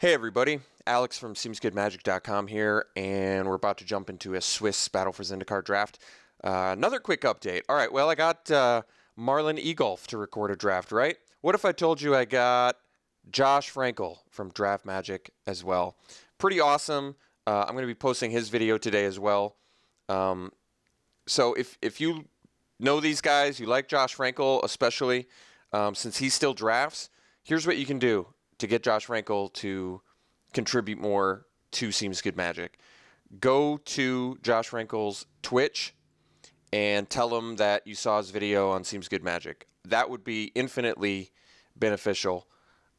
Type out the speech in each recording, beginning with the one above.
Hey everybody, Alex from SeemsGoodMagic.com here, and we're about to jump into a Swiss Battle for Zendikar draft. Another quick update. All right, well, I got Marlon Egolf to record a draft, right? What if I told you I got Josh Frankel from Draft Magic as well? Pretty awesome. I'm going to be posting his video today as well. So if you know these guys, you like Josh Frankel especially, since he still drafts, here's what you can do to get Josh Frankel to contribute more to SeemsGoodMagic. Go to Josh Frankel's Twitch and tell him that you saw his video on SeemsGoodMagic. That would be infinitely beneficial.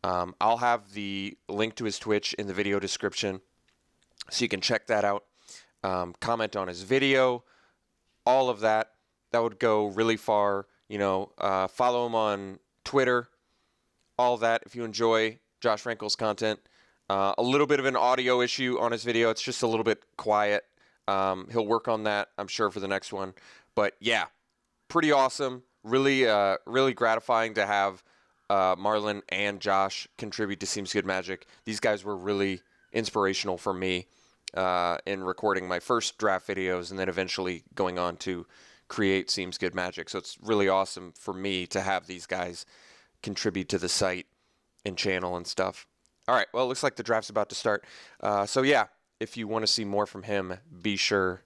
I'll have the link to his Twitch in the video description so you can check that out. Comment on his video, all of that. That would go really far. You know, follow him on Twitter, all that. If you enjoy Josh Frankel's content. A little bit of an audio issue on his video. It's just a little bit quiet. He'll work on that, I'm sure, for the next one. But yeah, pretty awesome. Really, really gratifying to have Marlon and Josh contribute to SeemsGoodMagic. These guys were really inspirational for me in recording my first draft videos and then eventually going on to create SeemsGoodMagic. So it's really awesome for me to have these guys contribute to the site and channel and stuff. All right, well, it looks like the draft's about to start. So yeah, if you want to see more from him, be sure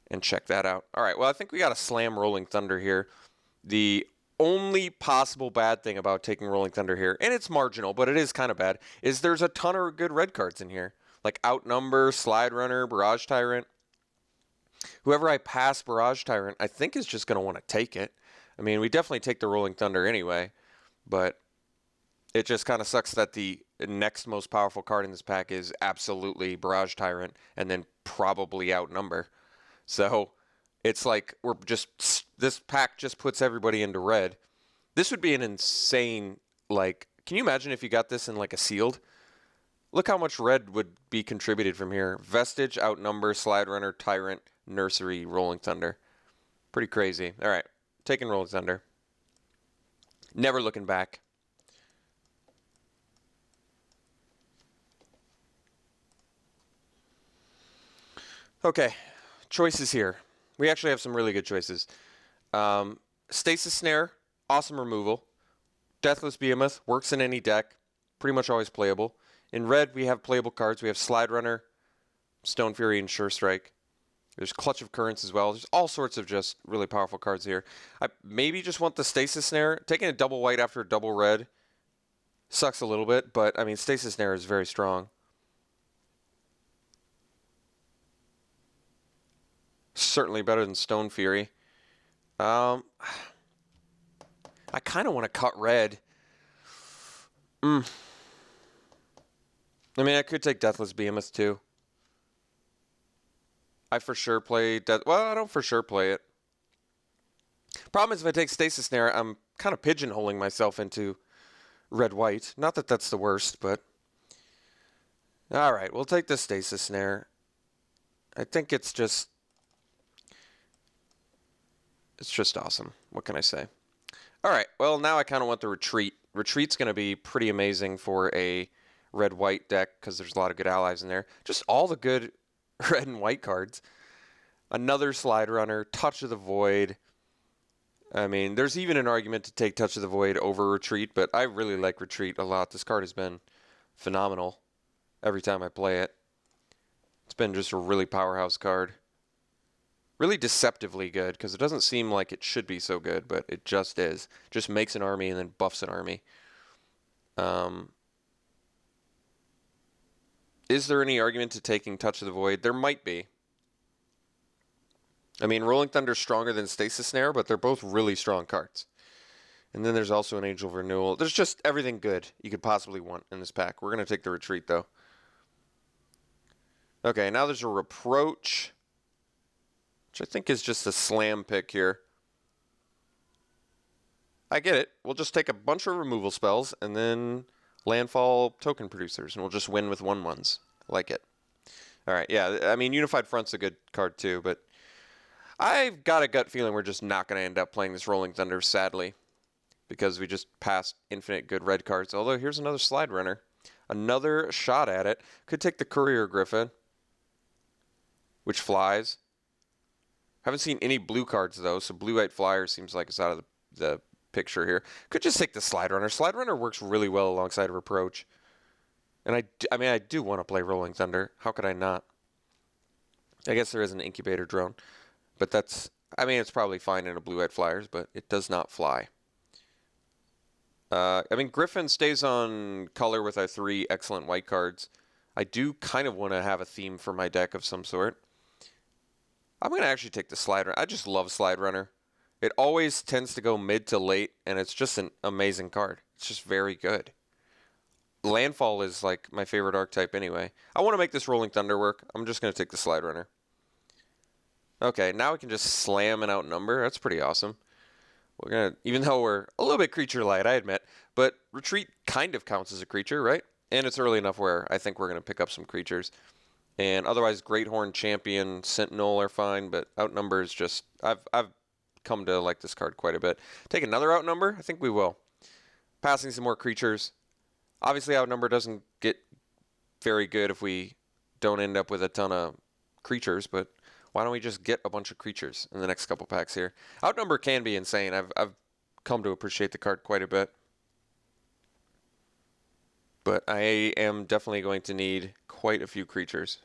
and check that out. All right, well, I think we got a slam Rolling Thunder here. The only possible bad thing about taking Rolling Thunder here, and it's marginal, but it is kind of bad, is there's a ton of good red cards in here, like Outnumber, Slide Runner, Barrage Tyrant. Whoever I pass Barrage Tyrant, I think is just going to want to take it. I mean, we definitely take the Rolling Thunder anyway, but it just kind of sucks that the next most powerful card in this pack is absolutely Barrage Tyrant and then probably Outnumber. So it's like this pack just puts everybody into red. This would be an insane, like, can you imagine if you got this in like a sealed? Look how much red would be contributed from here. Vestige, Outnumber, Slide Runner, Tyrant, Nursery, Rolling Thunder. Pretty crazy. All right, taking Rolling Thunder. Never looking back. Okay, choices here. We actually have some really good choices. Stasis Snare, awesome removal. Deathless Behemoth, works in any deck. Pretty much always playable. In red, we have playable cards. We have Slide Runner, Stone Fury, and Sure Strike. There's Clutch of Currents as well. There's all sorts of just really powerful cards here. I maybe just want the Stasis Snare. Taking a double white after a double red sucks a little bit, but I mean, Stasis Snare is very strong. Certainly better than Stone Fury. I kind of want to cut red. I mean, I could take Deathless Behemoth too. I for sure play well, I don't for sure play it. Problem is, if I take Stasis Snare, I'm kind of pigeonholing myself into red-white. Not that that's the worst, but all right, we'll take the Stasis Snare. I think it's just awesome. What can I say? All right, well, now I kind of want the Retreat. Retreat's going to be pretty amazing for a red-white deck because there's a lot of good allies in there. Just all the good red and white cards. Another Slide Runner, Touch of the Void. I mean, there's even an argument to take Touch of the Void over Retreat, but I really like Retreat a lot. This card has been phenomenal every time I play it. It's been just a really powerhouse card. Really deceptively good, because it doesn't seem like it should be so good, but it just is. Just makes an army and then buffs an army. Is there any argument to taking Touch of the Void? There might be. I mean, Rolling Thunder's stronger than Stasis Snare, but they're both really strong cards. And then there's also an Angel of Renewal. There's just everything good you could possibly want in this pack. We're going to take the Retreat, though. Okay, now there's a Reproach, which I think is just a slam pick here. I get it. We'll just take a bunch of removal spells and then landfall token producers, and we'll just win with 1/1s. Like it. All right, yeah, I mean, Unified Front's a good card too, but I've got a gut feeling we're just not going to end up playing this Rolling Thunder, sadly, because we just passed infinite good red cards. Although, here's another Slide Runner. Another shot at it. Could take the Courier Griffin, which flies. Haven't seen any blue cards, though, so Blue-White Flyer seems like it's out of the picture here. Could just take the Slide Runner. Slide Runner works really well alongside Reproach. And I do want to play Rolling Thunder. How could I not? I guess there is an Incubator Drone. But it's probably fine in a Blue-White Flyers, but it does not fly. Griffin stays on color with our 3 excellent white cards. I do kind of want to have a theme for my deck of some sort. I'm going to actually take the Slide Runner. I just love Slide Runner. It always tends to go mid to late, and it's just an amazing card. It's just very good. Landfall is like my favorite archetype anyway. I want to make this Rolling Thunder work. I'm just going to take the Slide Runner. Okay, now we can just slam and outnumber. That's pretty awesome. We're going to, even though we're a little bit creature light, I admit, but Retreat kind of counts as a creature, right? And it's early enough where I think we're going to pick up some creatures. And otherwise, Great Horn, Champion, Sentinel are fine, but Outnumber is just, I've come to like this card quite a bit. Take another Outnumber? I think we will. Passing some more creatures. Obviously, Outnumber doesn't get very good if we don't end up with a ton of creatures, but why don't we just get a bunch of creatures in the next couple packs here? Outnumber can be insane. I've come to appreciate the card quite a bit. But I am definitely going to need quite a few creatures.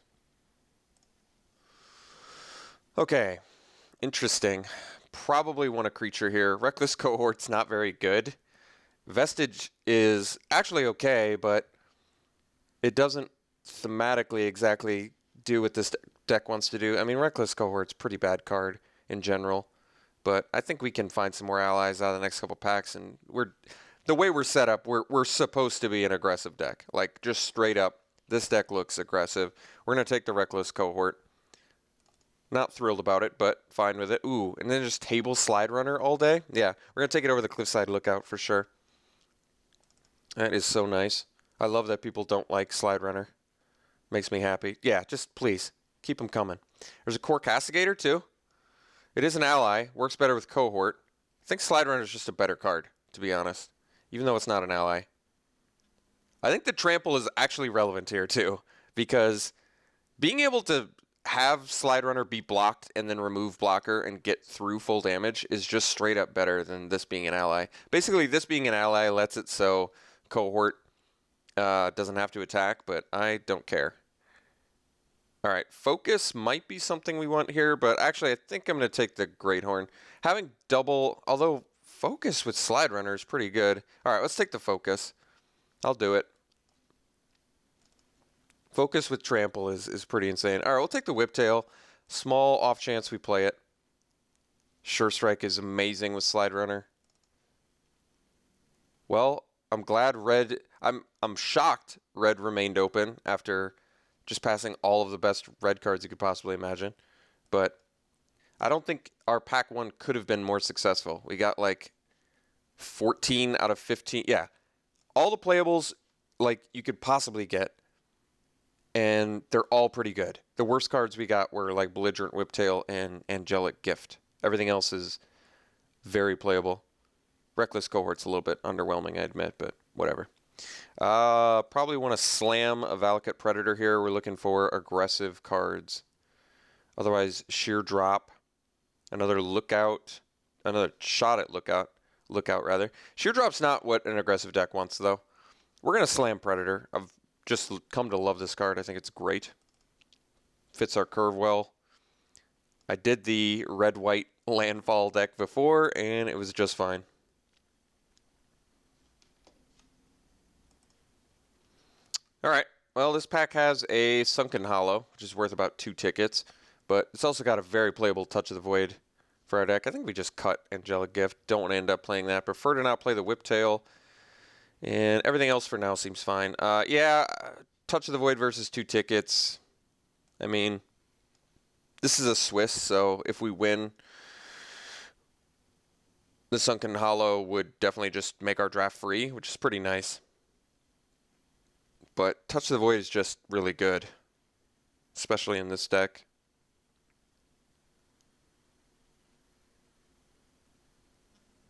Okay, interesting. Probably want a creature here. Reckless Cohort's not very good. Vestige is actually okay, but it doesn't thematically exactly do what this deck wants to do. I mean, Reckless Cohort's a pretty bad card in general, but I think we can find some more allies out of the next couple packs, and the way we're set up, we're supposed to be an aggressive deck. Like, just straight up, this deck looks aggressive. We're going to take the Reckless Cohort. Not thrilled about it, but fine with it. Ooh, and then just table Slide Runner all day? Yeah, we're going to take it over the Cliffside Lookout for sure. That is so nice. I love that people don't like Slide Runner. Makes me happy. Yeah, just please, keep them coming. There's a Core Castigator, too. It is an ally. Works better with Cohort. I think Slide Runner is just a better card, to be honest. Even though it's not an ally. I think the Trample is actually relevant here, too. Because being able to have Slide Runner be blocked and then remove blocker and get through full damage is just straight up better than this being an ally. Basically, this being an ally lets it so Cohort doesn't have to attack, but I don't care. All right, Focus might be something we want here, but actually I think I'm going to take the Great Horn. Having double, although Focus with Slide Runner is pretty good. All right, let's take the Focus. I'll do it. Focus with Trample is pretty insane. All right, we'll take the Whiptail. Small off chance we play it. Sure Strike is amazing with Slide Runner. Well, I'm glad Red... I'm shocked Red remained open after just passing all of the best Red cards you could possibly imagine. But I don't think our pack 1 could have been more successful. We got like 14 out of 15. Yeah, all the playables like you could possibly get. And they're all pretty good. The worst cards we got were like Belligerent Whiptail and Angelic Gift. Everything else is very playable. Reckless Cohort's a little bit underwhelming, I admit, but whatever. Probably want to slam a Valakut Predator here. We're looking for aggressive cards. Otherwise, Sheer Drop, another Lookout, another shot at Lookout rather. Sheer Drop's not what an aggressive deck wants, though. We're going to slam Predator. I've just come to love this card. I think it's great. Fits our curve well. I did the red-white landfall deck before, and it was just fine. All right. Well, this pack has a Sunken Hollow, which is worth about 2 tickets, but it's also got a very playable Touch of the Void for our deck. I think we just cut Angelic Gift. Don't want to end up playing that. Prefer to not play the Whiptail. And everything else for now seems fine. Yeah, Touch of the Void versus 2 tickets. I mean, this is a Swiss, so if we win, the Sunken Hollow would definitely just make our draft free, which is pretty nice. But Touch of the Void is just really good, especially in this deck.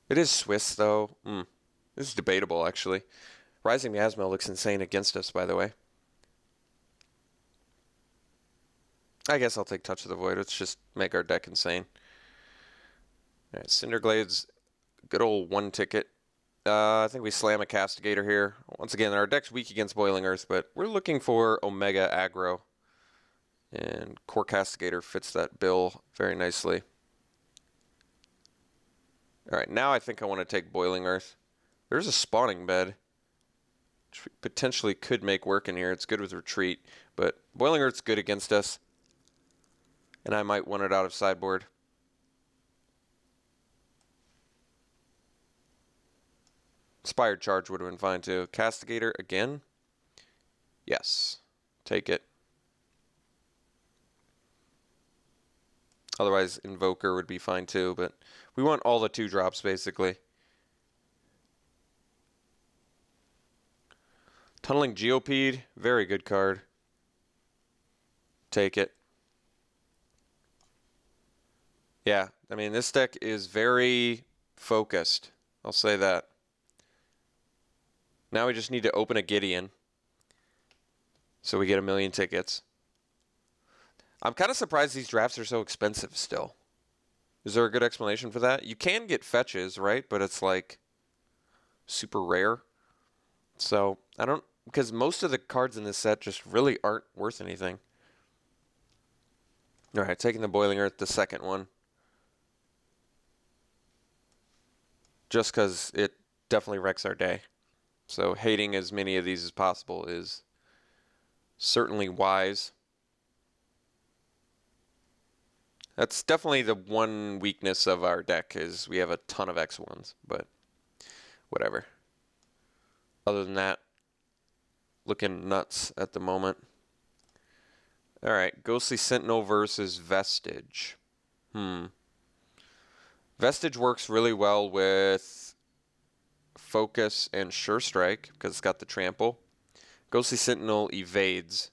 It is Swiss, though. This is debatable, actually. Rising Miasma looks insane against us, by the way. I guess I'll take Touch of the Void. Let's just make our deck insane. All right, Cinderglade's good old one ticket. I think we slam a Castigator here. Once again, our deck's weak against Boiling Earth, but we're looking for Omega aggro. And Core Castigator fits that bill very nicely. Alright, now I think I want to take Boiling Earth. There's a Spawning Bed, which we potentially could make work in here. It's good with Retreat, but Boiling Earth's good against us. And I might want it out of sideboard. Inspired Charge would have been fine too. Castigator again? Yes. Take it. Otherwise, Invoker would be fine too, but we want all the 2-drops basically. Tunneling Geopede, very good card. Take it. Yeah, I mean, this deck is very focused. I'll say that. Now we just need to open a Gideon so we get 1,000,000 tickets. I'm kind of surprised these drafts are so expensive still. Is there a good explanation for that? You can get fetches, right? But it's like super rare. So I don't, because most of the cards in this set just really aren't worth anything. All right, taking the Boiling Earth, the second one. Just because it definitely wrecks our day. So hating as many of these as possible is certainly wise. That's definitely the one weakness of our deck is we have a ton of X1s, but whatever. Other than that, looking nuts at the moment. All right, Ghostly Sentinel versus Vestige. Vestige works really well with Focus and Sure Strike because it's got the trample. Ghostly Sentinel evades.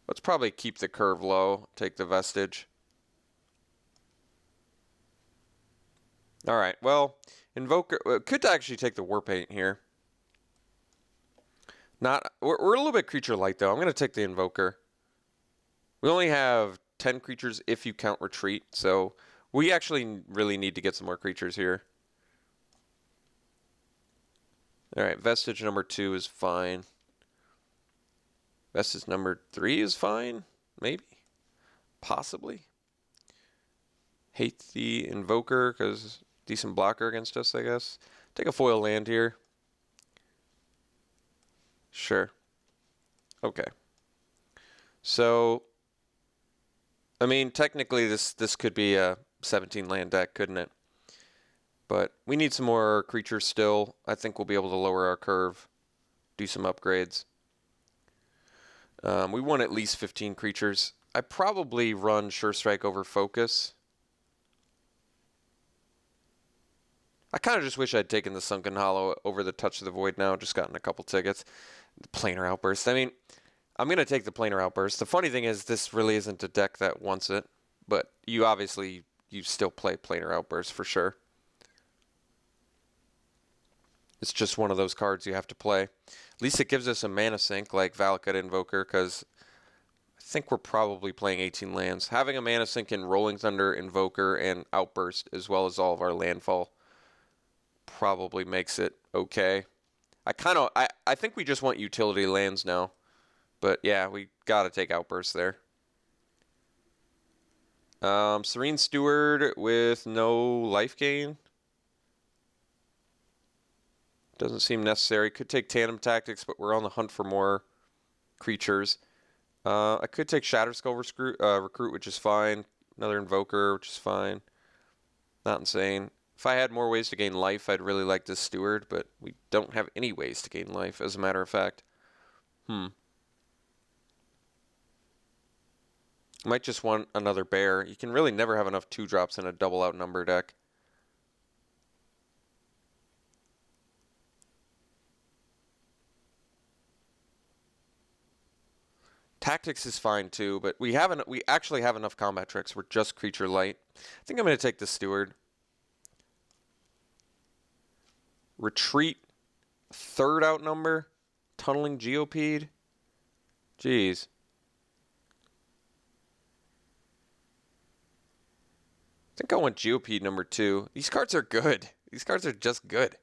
Let's probably keep the curve low, take the Vestige. All right, well, Invoker could actually take the Warpaint here. We're a little bit creature light though. I'm going to take the Invoker. We only have 10 creatures if you count Retreat, so we actually really need to get some more creatures here. All right, Vestige number 2 is fine. Vestige number 3 is fine, maybe, possibly. Hate the Invoker because decent blocker against us, I guess. Take a foil land here. Sure. Okay. So, I mean, technically this could be a 17 land deck, couldn't it? But we need some more creatures still. I think we'll be able to lower our curve, do some upgrades. We want at least 15 creatures. I probably run Sure Strike over Focus. I kind of just wish I'd taken the Sunken Hollow over the Touch of the Void now, just gotten a couple tickets. The Planar Outburst. I mean, I'm going to take the Planar Outburst. The funny thing is this really isn't a deck that wants it, but you still play Planar Outburst for sure. It's just one of those cards you have to play. At least it gives us a mana sink like Valakut Invoker because I think we're probably playing 18 lands. Having a mana sink in Rolling Thunder, Invoker, and Outburst as well as all of our landfall probably makes it okay. I think we just want utility lands now. But yeah, we got to take Outburst there. Serene Steward with no life gain. Doesn't seem necessary. Could take Tandem Tactics, but we're on the hunt for more creatures. I could take Shatterskull Recruit, which is fine. Another Invoker, which is fine. Not insane. If I had more ways to gain life, I'd really like this Steward, but we don't have any ways to gain life, as a matter of fact. Might just want another Bear. You can really never have enough 2-drops in a double outnumber deck. Tactics is fine too, but we actually have enough combat tricks. We're just creature light. I think I'm going to take the Steward. Retreat, third outnumber, Tunneling Geopede. Jeez. I think I want Geopede number 2. These cards are good. These cards are just good.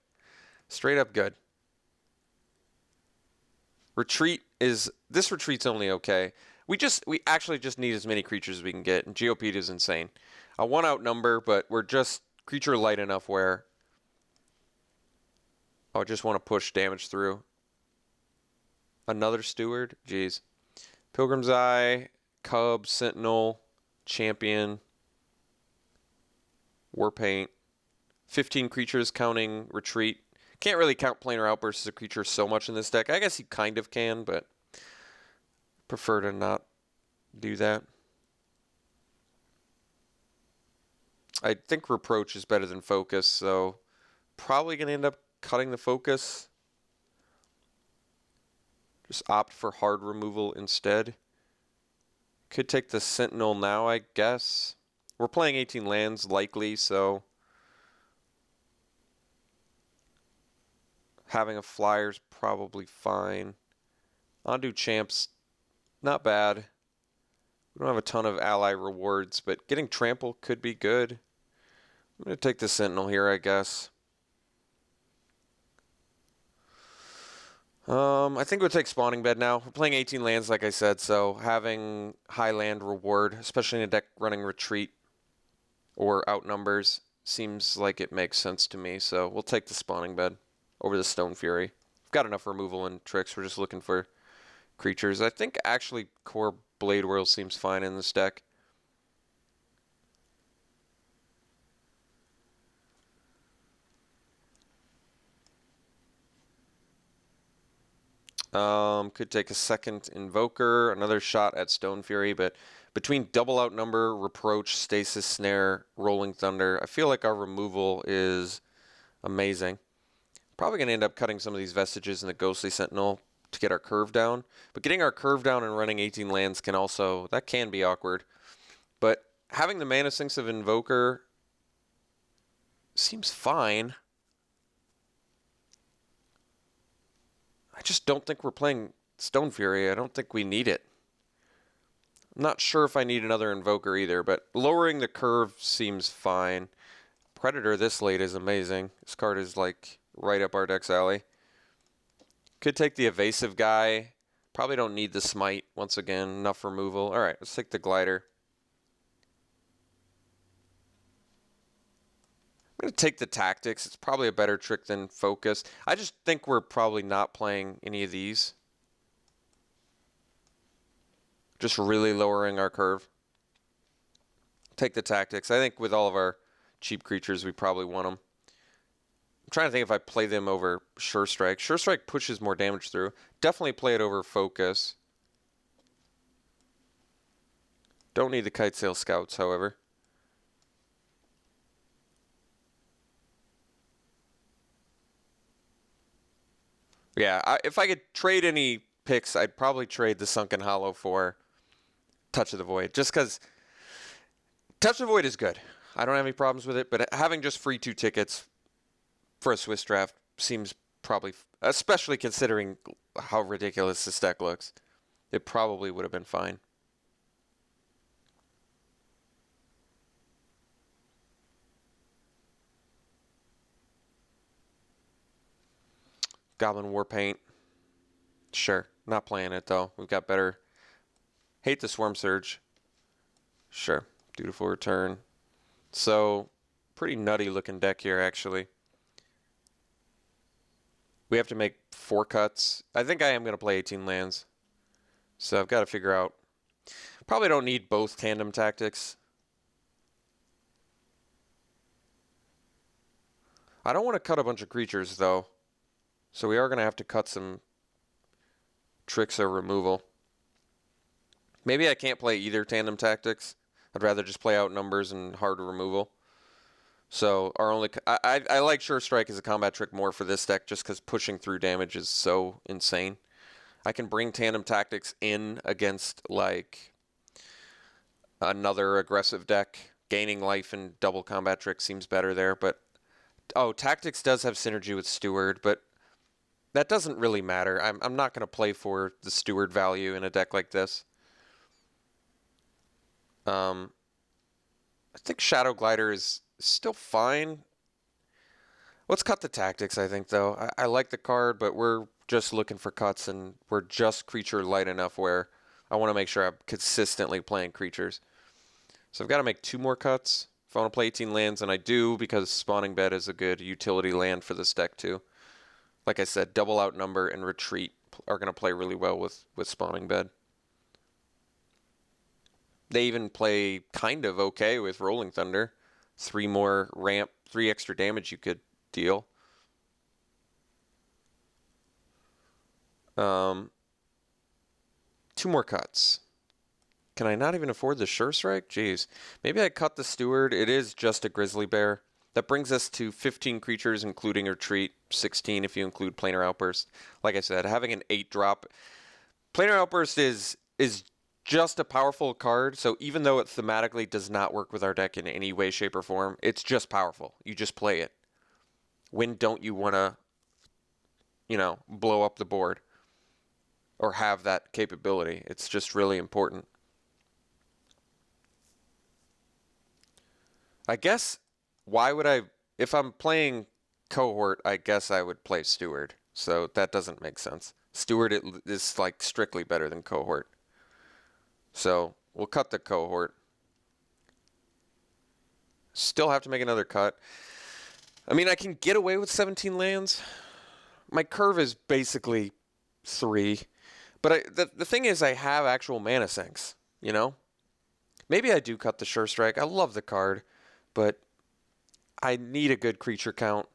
Straight up good. This retreat's only okay. We actually just need as many creatures as we can get, and Geopede is insane. I want outnumber, but we're just creature light enough where I just want to push damage through. Another Steward? Jeez. Pilgrim's Eye, Cub, Sentinel, Champion, Warpaint. 15 creatures counting Retreat. Can't really count Planar Outburst as a creature so much in this deck. I guess you kind of can, but prefer to not do that. I think Reproach is better than Focus, so probably going to end up cutting the Focus. Just opt for hard removal instead. Could take the Sentinel now, I guess. We're playing 18 lands, likely, so having a Flyer's probably fine. Undo Champs, not bad. We don't have a ton of ally rewards, but getting Trample could be good. I'm going to take the Sentinel here, I guess. I think we'll take Spawning Bed now. We're playing 18 lands, like I said, so having high land reward, especially in a deck running Retreat or Outnumbers, seems like it makes sense to me. So we'll take the Spawning Bed over the Stone Fury. We've got enough removal and tricks. We're just looking for creatures. I think actually Core Blade Whirl seems fine in this deck. Could take a second Invoker, another shot at Stone Fury, but between Double Outnumber, Reproach, Stasis Snare, Rolling Thunder, I feel like our removal is amazing. Probably going to end up cutting some of these Vestiges in the Ghostly Sentinel to get our curve down. But getting our curve down and running 18 lands that can be awkward. But having the Mana Sinks of Invoker seems fine. I just don't think we're playing Stone Fury. I don't think we need it. I'm not sure if I need another Invoker either, but lowering the curve seems fine. Predator this late is amazing. This card is like right up our deck's alley. Could take the Evasive guy. Probably don't need the Smite. Once again, enough removal. All right, let's take the Glider. I'm going to take the Tactics. It's probably a better trick than Focus. I just think we're probably not playing any of these. Just really lowering our curve. Take the Tactics. I think with all of our cheap creatures, we probably want them. I'm trying to think if I play them over Sure Strike. Sure Strike pushes more damage through. Definitely play it over Focus. Don't need the Kitesail Scouts, however. Yeah, if I could trade any picks, I'd probably trade the Sunken Hollow for Touch of the Void. Just because Touch of the Void is good. I don't have any problems with it, but having just free 2 tickets for a Swiss draft seems probably, especially considering how ridiculous this deck looks, it probably would have been fine. Goblin Warpaint. Sure. Not playing it, though. We've got better. Hate the Swarm Surge. Sure. Dutiful Return. So, pretty nutty looking deck here, actually. We have to make 4 cuts. I think I am going to play 18 lands. So, I've got to figure out. Probably don't need both Tandem Tactics. I don't want to cut a bunch of creatures, though. So we are going to have to cut some tricks or removal. Maybe I can't play either Tandem Tactics. I'd rather just play Outnumbers and hard removal. So our only I like Sure Strike as a combat trick more for this deck just because pushing through damage is so insane. I can bring Tandem Tactics in against like another aggressive deck. Gaining life and double combat trick seems better there, but Oh, Tactics does have synergy with Steward, but that doesn't really matter. I'm not going to play for the Steward value in a deck like this. I think Shadow Glider is still fine. Let's cut the Tactics, I think, though. I like the card, but we're just looking for cuts, and we're just creature light enough where I want to make sure I'm consistently playing creatures. So I've got to make 2 more cuts if I want to play 18 lands, and I do because Spawning Bed is a good utility land for this deck, too. Like I said, Double Outnumber and Retreat are going to play really well with Spawning Bed. They even play kind of okay with Rolling Thunder. 3 more ramp, 3 extra damage you could deal. 2 more cuts. Can I not even afford the Sure Strike? Jeez. Maybe I cut the Steward. It is just a Grizzly Bear. That brings us to 15 creatures, including Retreat. 16 if you include Planar Outburst. Like I said, having an 8-drop. Planar Outburst is just a powerful card, so even though it thematically does not work with our deck in any way, shape, or form, it's just powerful. You just play it. When don't you want to, blow up the board or have that capability? It's just really important. I guess, why would I, if I'm playing Cohort, I guess I would play Steward. So that doesn't make sense. Steward is like strictly better than Cohort. So we'll cut the Cohort. Still have to make another cut. I mean, I can get away with 17 lands. My curve is basically 3. But the thing is, I have actual mana sinks, Maybe I do cut the Sure Strike. I love the card, but I need a good creature count.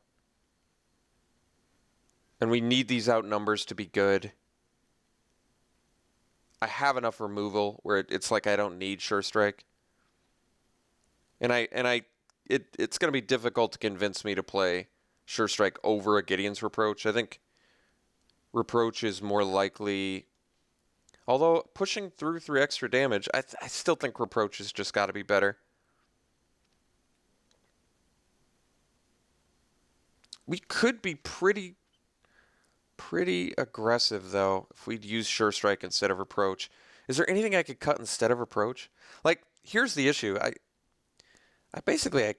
And we need these outnumbers to be good. I have enough removal where it's like I don't need Sure Strike. And it's going to be difficult to convince me to play Sure Strike over a Gideon's Reproach. I think Reproach is more likely, although pushing through 3 extra damage, I still think Reproach has just got to be better. We could be pretty aggressive, though, if we'd use Sure Strike instead of Reproach. Is there anything I could cut instead of Reproach? Like, here's the issue. I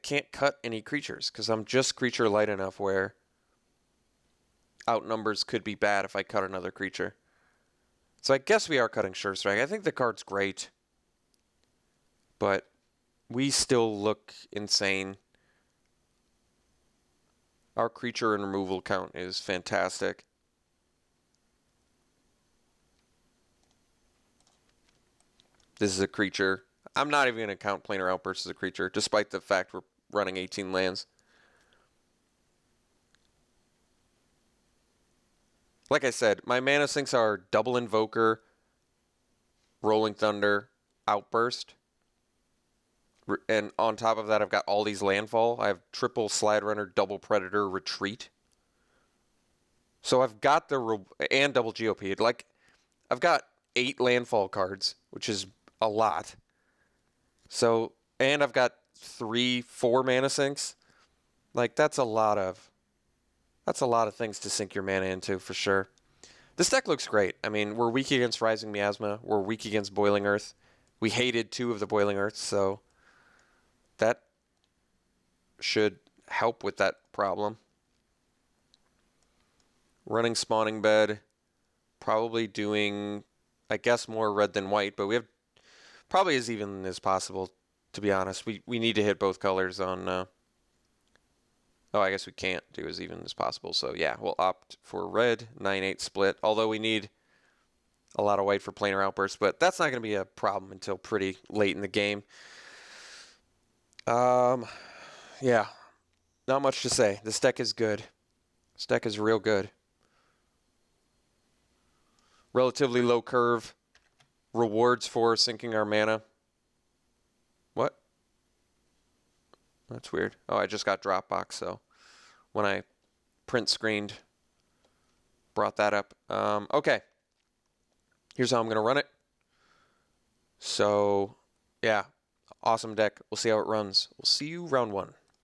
can't cut any creatures because I'm just creature light enough where outnumbers could be bad if I cut another creature. So I guess we are cutting Sure Strike. I think the card's great, but we still look insane. Our creature and removal count is fantastic. This is a creature. I'm not even going to count Planar Outburst as a creature, despite the fact we're running 18 lands. Like I said, my mana sinks are Double Invoker, Rolling Thunder, Outburst. And on top of that, I've got all these landfall. I have triple Slide Runner, double Predator, Retreat. So I've got and double GOP. Like, I've got 8 landfall cards, which is a lot. So, and I've got 4 mana sinks. Like, that's a lot of things to sink your mana into, for sure. This deck looks great. I mean, we're weak against Rising Miasma. We're weak against Boiling Earth. We hated 2 of the Boiling Earths, so that should help with that problem. Running Spawning Bed. Probably doing, I guess, more red than white, but we have probably as even as possible, to be honest. We need to hit both colors on... oh, I guess we can't do as even as possible. So, yeah, we'll opt for red, 9-8 split. Although we need a lot of white for Planar Outburst, but that's not going to be a problem until pretty late in the game. Yeah, not much to say. This deck is good. This deck is real good. Relatively low curve. Rewards for sinking our mana. What? That's weird. Oh, I just got Dropbox, so when I print screened, brought that up. Okay. Here's how I'm going to run it. So, yeah, awesome deck. We'll see how it runs. We'll see you round 1.